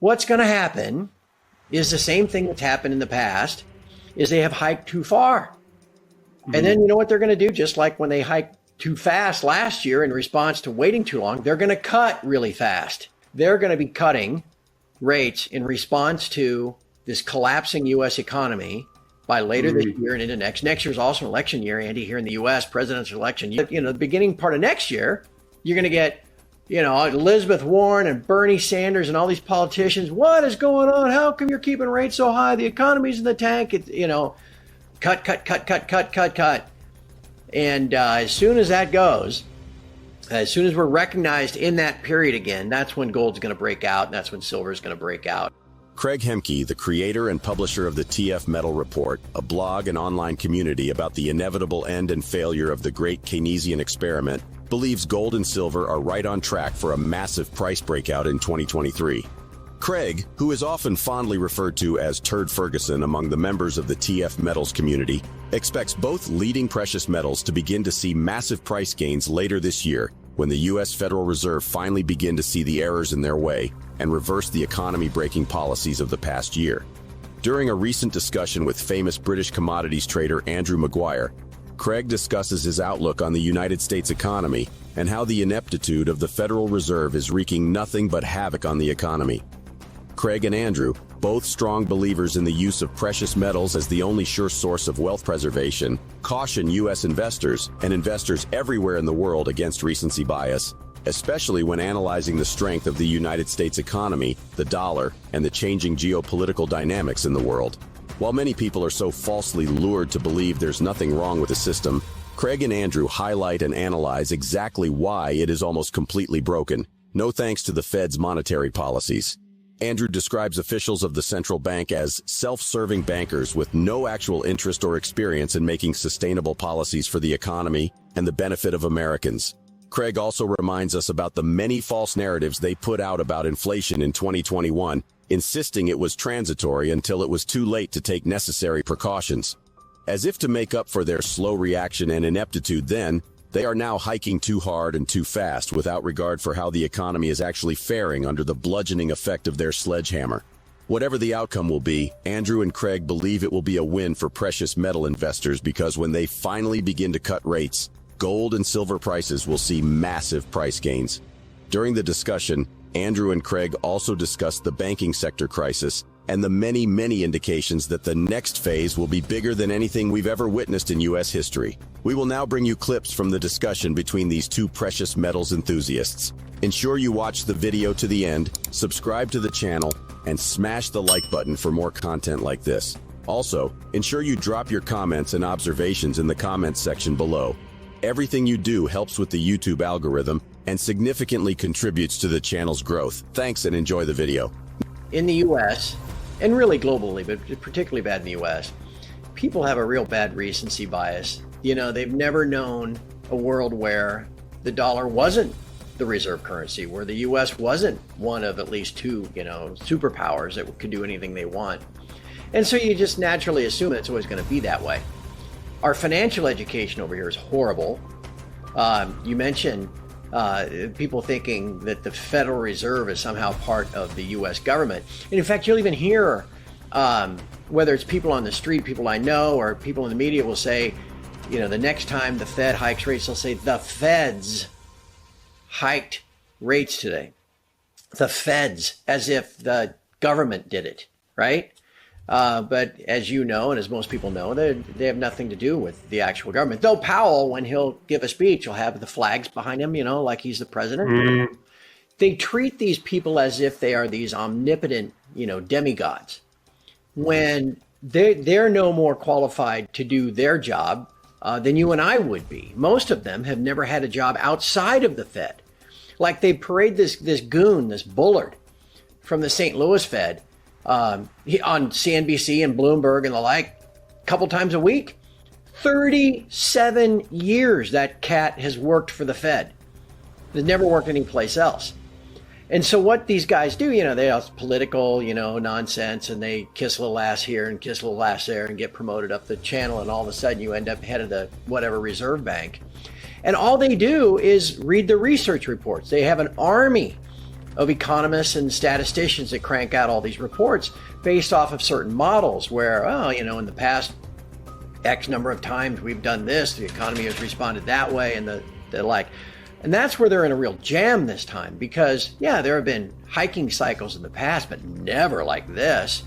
what's going to happen is the same thing that's happened in the past, is they have hiked too far. And then you know what they're going to do? Just like when they hiked too fast last year in response to waiting too long, they're going to cut really fast. They're going to be cutting rates in response to this collapsing U.S. economy by later this year and into next. Next year's also an election year, Andy, here in the U.S., presidential election. You know, the beginning part of next year, you're going to get, you know, Elizabeth Warren and Bernie Sanders and all these politicians. What is going on? How come you're keeping rates so high? The economy's in the tank. It, you know, cut. And as soon as that goes, as soon as we're recognized in that period again, that's when gold's going to break out, and that's when silver is going to break out. Craig Hemke, the creator and publisher of the TF Metal Report, a blog and online community about the inevitable end and failure of the great Keynesian experiment, believes gold and silver are right on track for a massive price breakout in 2023. Craig, who is often fondly referred to as Turd Ferguson among the members of the TF Metals community, expects both leading precious metals to begin to see massive price gains later this year when the U.S. Federal Reserve finally begin to see the errors in their way and reverse the economy-breaking policies of the past year. During a recent discussion with famous British commodities trader Andrew Maguire, Craig discusses his outlook on the United States economy and how the ineptitude of the Federal Reserve is wreaking nothing but havoc on the economy. Craig and Andrew, both strong believers in the use of precious metals as the only sure source of wealth preservation, caution U.S. investors and investors everywhere in the world against recency bias, especially when analyzing the strength of the United States economy, the dollar, and the changing geopolitical dynamics in the world. While many people are so falsely lured to believe there's nothing wrong with the system, Craig and Andrew highlight and analyze exactly why it is almost completely broken, no thanks to the Fed's monetary policies. Andrew describes officials of the central bank as self-serving bankers with no actual interest or experience in making sustainable policies for the economy and the benefit of Americans. Craig also reminds us about the many false narratives they put out about inflation in 2021, insisting it was transitory until it was too late to take necessary precautions. As if to make up for their slow reaction and ineptitude then, they are now hiking too hard and too fast without regard for how the economy is actually faring under the bludgeoning effect of their sledgehammer. Whatever the outcome will be, Andrew and Craig believe it will be a win for precious metal investors because when they finally begin to cut rates, gold and silver prices will see massive price gains. During the discussion, Andrew and Craig also discussed the banking sector crisis and the many indications that the next phase will be bigger than anything we've ever witnessed in U.S. history. We will now bring you clips from the discussion between these two precious metals enthusiasts. Ensure you watch the video to the end, subscribe to the channel, and smash the like button for more content like this. Also, ensure you drop your comments and observations in the comments section below. Everything you do helps with the YouTube algorithm and significantly contributes to the channel's growth. Thanks and enjoy the video. In the U.S., and really globally, but particularly bad in the U.S., people have a real bad recency bias. You know, they've never known a world where the dollar wasn't the reserve currency, where the U.S. wasn't one of at least two, you know, superpowers that could do anything they want. And so you just naturally assume it's always going to be that way. Our financial education over here is horrible. You mentioned people thinking that the Federal Reserve is somehow part of the U.S. government. And in fact, you'll even hear, whether it's people on the street, people I know, or people in the media will say, you know, the next time the Fed hikes rates, they'll say the Feds hiked rates today. The Feds, as if the government did it, right? But as you know, and as most people know, they have nothing to do with the actual government. Though Powell, when he'll give a speech, he'll have the flags behind him, you know, like he's the president. They treat these people as if they are these omnipotent, you know, demigods, when they're no more qualified to do their job than you and I would be. Most of them have never had a job outside of the Fed. Like they parade this goon, this Bullard from the St. Louis Fed, on CNBC and Bloomberg and the like, a couple times a week. 37 years that cat has worked for the Fed. He's never worked anyplace else. And so what these guys do, you know, they have political, you know, nonsense, and they kiss a little ass here and kiss a little ass there and get promoted up the channel, and all of a sudden you end up head of the whatever reserve bank. And all they do is read the research reports. They have an army of economists and statisticians that crank out all these reports based off of certain models where, oh, in the past X number of times we've done this, the economy has responded that way, and the like. And that's where they're in a real jam this time because, yeah, there have been hiking cycles in the past, but never like this.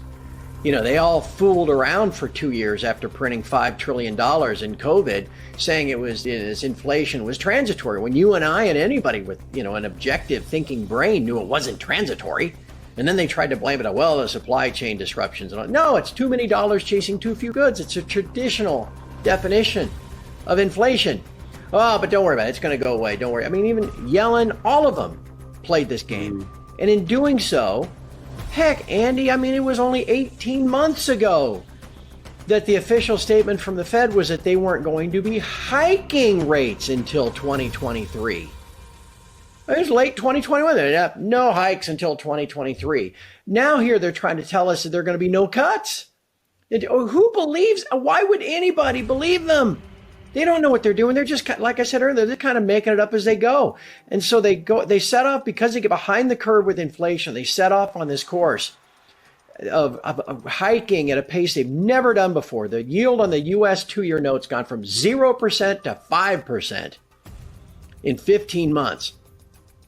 They all fooled around for 2 years after printing $5 trillion in COVID, saying inflation was transitory, when you and I and anybody with, an objective thinking brain knew it wasn't transitory. And then they tried to blame it on, well, the supply chain disruptions. And all. No, it's too many dollars chasing too few goods. It's a traditional definition of inflation. Oh, but don't worry about it. It's going to go away. Don't worry. I mean, even Yellen, all of them played this game. And in doing so, heck, Andy, I mean, it was only 18 months ago that the official statement from the Fed was that they weren't going to be hiking rates until 2023. It was late 2021. No hikes until 2023. Now here they're trying to tell us that there are going to be no cuts. Who believes? Why would anybody believe them? They don't know what they're doing. They're just, like I said earlier, they're kind of making it up as they go. And so they set off, because they get behind the curve with inflation, they set off on this course of hiking at a pace they've never done before. The yield on the U.S. 2-year note's gone from 0% to 5% in 15 months.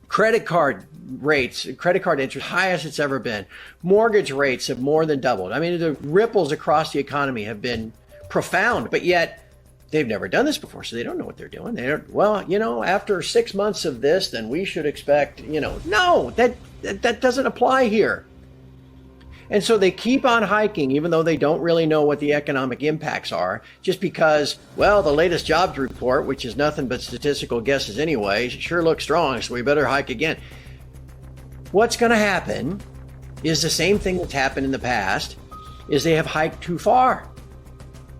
Credit card interest, highest it's ever been. Mortgage rates have more than doubled. I mean, the ripples across the economy have been profound, but yet they've never done this before, so they don't know what they're doing. After 6 months of this, then we should expect, no, that doesn't apply here. And so they keep on hiking, even though they don't really know what the economic impacts are, just because, well, the latest jobs report, which is nothing but statistical guesses anyway, sure looks strong, so we better hike again. What's going to happen is the same thing that's happened in the past, is they have hiked too far.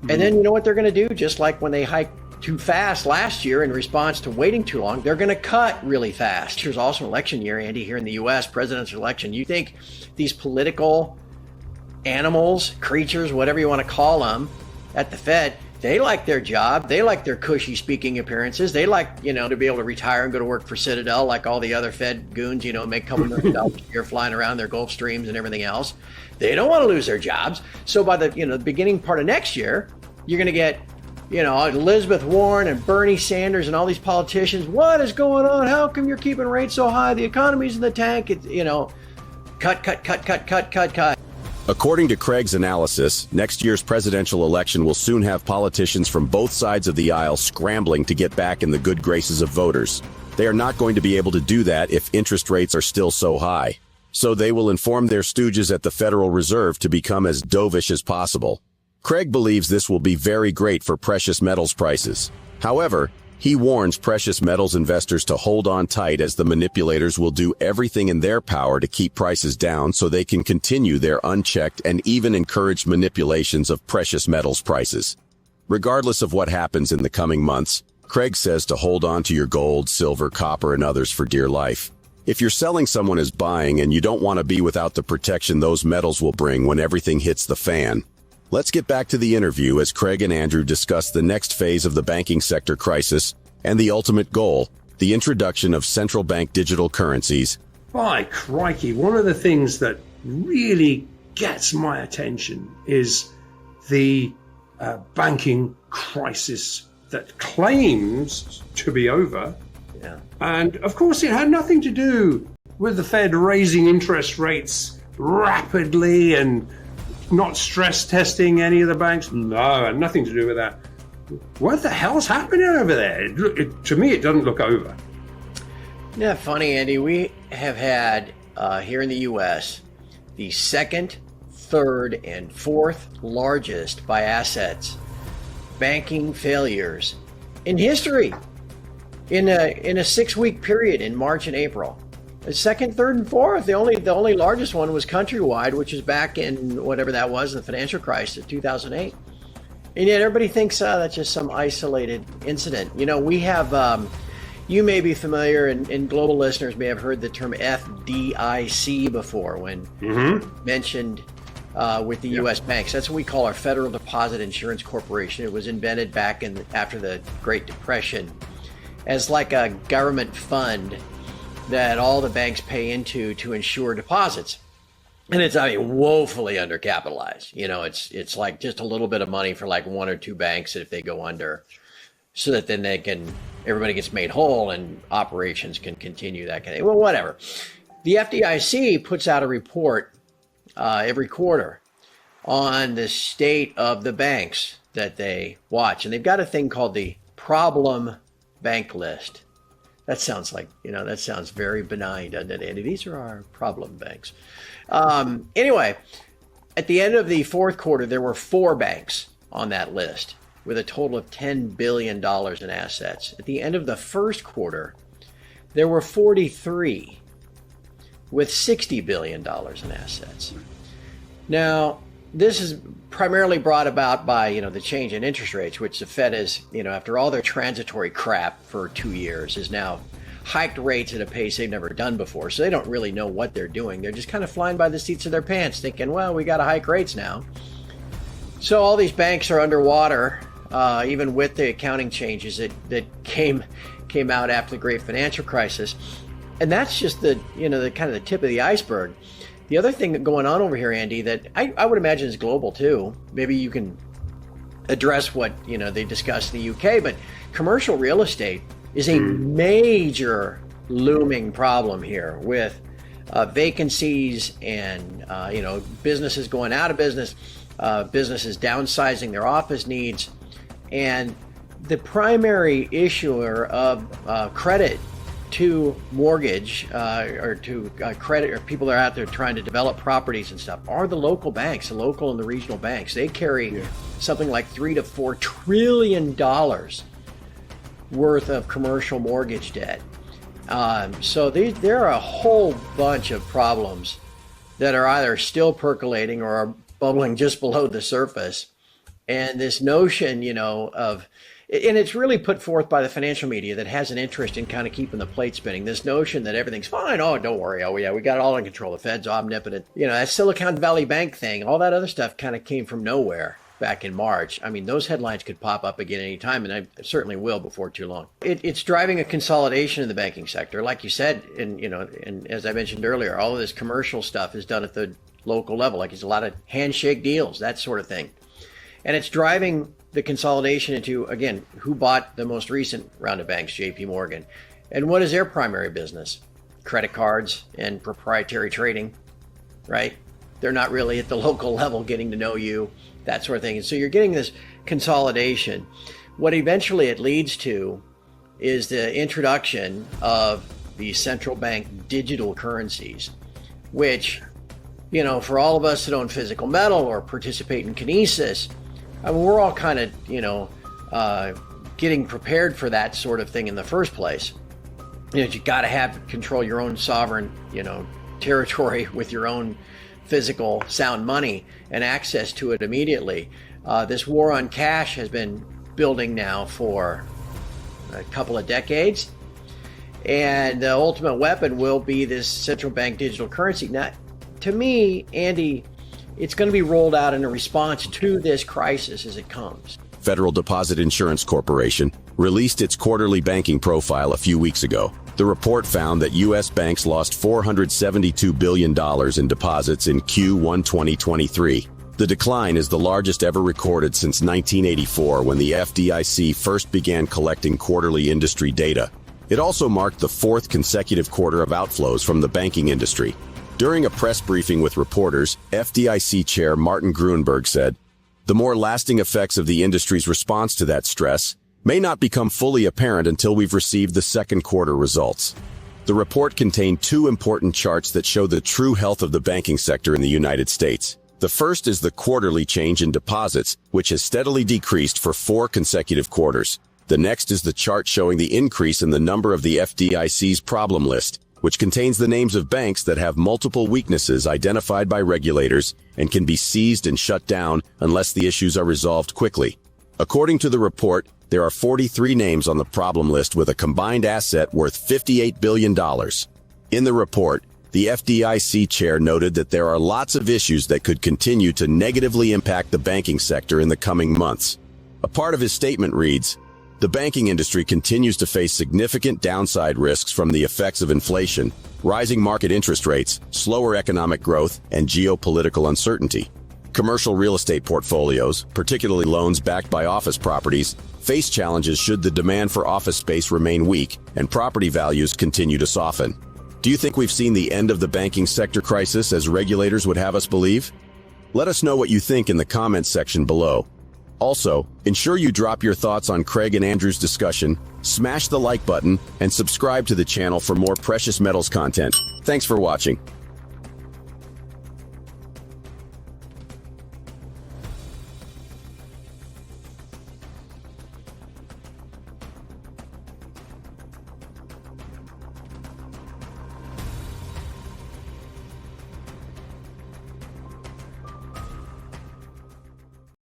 And then you know what they're going to do? Just like when they hiked too fast last year in response to waiting too long, they're going to cut really fast. Here's also an election year, Andy, here in the U.S., presidential election. You think these political animals, creatures, whatever you want to call them, at the Fed, they like their job. They like their cushy speaking appearances. They like, to be able to retire and go to work for Citadel like all the other Fed goons, make a couple $1 million a year flying around their Gulfstreams and everything else. They don't want to lose their jobs. So by the beginning part of next year, you're going to get, Elizabeth Warren and Bernie Sanders and all these politicians. What is going on? How come you're keeping rates so high? The economy's in the tank. It's, cut. According to Craig's analysis, next year's presidential election will soon have politicians from both sides of the aisle scrambling to get back in the good graces of voters. They are not going to be able to do that if interest rates are still so high. So they will inform their stooges at the Federal Reserve to become as dovish as possible. Craig believes this will be very great for precious metals prices. However, he warns precious metals investors to hold on tight, as the manipulators will do everything in their power to keep prices down so they can continue their unchecked and even encouraged manipulations of precious metals prices. Regardless of what happens in the coming months, Craig says to hold on to your gold, silver, copper, and others for dear life. If you're selling, someone is buying, and you don't want to be without the protection those metals will bring when everything hits the fan. Let's get back to the interview as Craig and Andrew discuss the next phase of the banking sector crisis and the ultimate goal, the introduction of central bank digital currencies. By crikey, one of the things that really gets my attention is the banking crisis that claims to be over. Yeah. And of course, it had nothing to do with the Fed raising interest rates rapidly and not stress testing any of the banks. No, had nothing to do with that. What the hell's happening over there? To me, it doesn't look over. Isn't that funny, Andy? We have had here in the U.S. the second, third, and fourth largest by assets banking failures in history in a 6-week period in March and April. The second, third, and fourth. The only largest one was Countrywide, which is back in whatever that was, the financial crisis of 2008. And yet everybody thinks that's just some isolated incident. We have, you may be familiar, and global listeners may have heard the term FDIC before when mentioned with the U.S. banks. That's what we call our Federal Deposit Insurance Corporation. It was invented back after the Great Depression as like a government fund that all the banks pay into to insure deposits. And it's, I mean, woefully undercapitalized. You know, it's like just a little bit of money for like one or two banks if they go under, so that then everybody gets made whole and operations can continue, that kind of thing. Well, whatever. The FDIC puts out a report every quarter on the state of the banks that they watch. And they've got a thing called the problem bank list. That sounds like, that sounds very benign, doesn't it, Andy? These are our problem banks. Anyway, at the end of the fourth quarter, there were 4 banks on that list with a total of $10 billion in assets. At the end of the first quarter, there were 43 with $60 billion in assets. Now, this is primarily brought about by, the change in interest rates, which the Fed is, after all their transitory crap for 2 years, is now hiked rates at a pace they've never done before. So they don't really know what they're doing. They're just kind of flying by the seats of their pants thinking, well, we got to hike rates now. So all these banks are underwater, even with the accounting changes that came out after the great financial crisis. And that's just the kind of the tip of the iceberg. The other thing going on over here, Andy, that I would imagine is global too. Maybe you can address what they discussed in the UK, but commercial real estate is a major looming problem here with vacancies and businesses going out of business, businesses downsizing their office needs, and the primary issuer of credit to mortgage or to credit, or people that are out there trying to develop properties and stuff, are the local banks, the local and the regional banks. They carry something like $3 to $4 trillion worth of commercial mortgage debt. So there are a whole bunch of problems that are either still percolating or are bubbling just below the surface. And this notion, and it's really put forth by the financial media that has an interest in kind of keeping the plate spinning. This notion that everything's fine. Oh, don't worry. Oh, yeah, we got it all in control. The Fed's omnipotent. That Silicon Valley Bank thing, all that other stuff kind of came from nowhere back in March. I mean, those headlines could pop up again anytime, and I certainly will before too long. It's driving a consolidation in the banking sector. Like you said, and as I mentioned earlier, all of this commercial stuff is done at the local level. Like, it's a lot of handshake deals, that sort of thing. And it's driving the consolidation into, again, who bought the most recent round of banks, JP Morgan. And what is their primary business? Credit cards and proprietary trading, right? They're not really at the local level getting to know you, that sort of thing. And so you're getting this consolidation. What eventually it leads to is the introduction of the central bank digital currencies, which, for all of us that own physical metal or participate in kinesis, I mean, we're all kind of, getting prepared for that sort of thing in the first place. You got to control your own sovereign, territory with your own physical sound money and access to it immediately. This war on cash has been building now for a couple of decades. And the ultimate weapon will be this central bank digital currency. Now, to me, Andy, it's going to be rolled out in a response to this crisis as it comes. Federal Deposit Insurance Corporation released its quarterly banking profile a few weeks ago. The report found that U.S. banks lost $472 billion in deposits in Q1 2023. The decline is the largest ever recorded since 1984, when the FDIC first began collecting quarterly industry data. It also marked the 4th consecutive quarter of outflows from the banking industry. During a press briefing with reporters, FDIC Chair Martin Gruenberg said, "The more lasting effects of the industry's response to that stress may not become fully apparent until we've received the second quarter results." The report contained 2 important charts that show the true health of the banking sector in the United States. The first is the quarterly change in deposits, which has steadily decreased for 4 consecutive quarters. The next is the chart showing the increase in the number of the FDIC's problem list, which contains the names of banks that have multiple weaknesses identified by regulators and can be seized and shut down unless the issues are resolved quickly. According to the report, there are 43 names on the problem list with a combined asset worth $58 billion. In the report, the FDIC chair noted that there are lots of issues that could continue to negatively impact the banking sector in the coming months. A part of his statement reads, The banking industry continues to face significant downside risks from the effects of inflation, rising market interest rates, slower economic growth, and geopolitical uncertainty. Commercial real estate portfolios, particularly loans backed by office properties, face challenges should the demand for office space remain weak and property values continue to soften. Do you think we've seen the end of the banking sector crisis as regulators would have us believe? Let us know what you think in the comments section below. Also, ensure you drop your thoughts on Craig and Andrew's discussion, smash the like button, and subscribe to the channel for more precious metals content. Thanks for watching.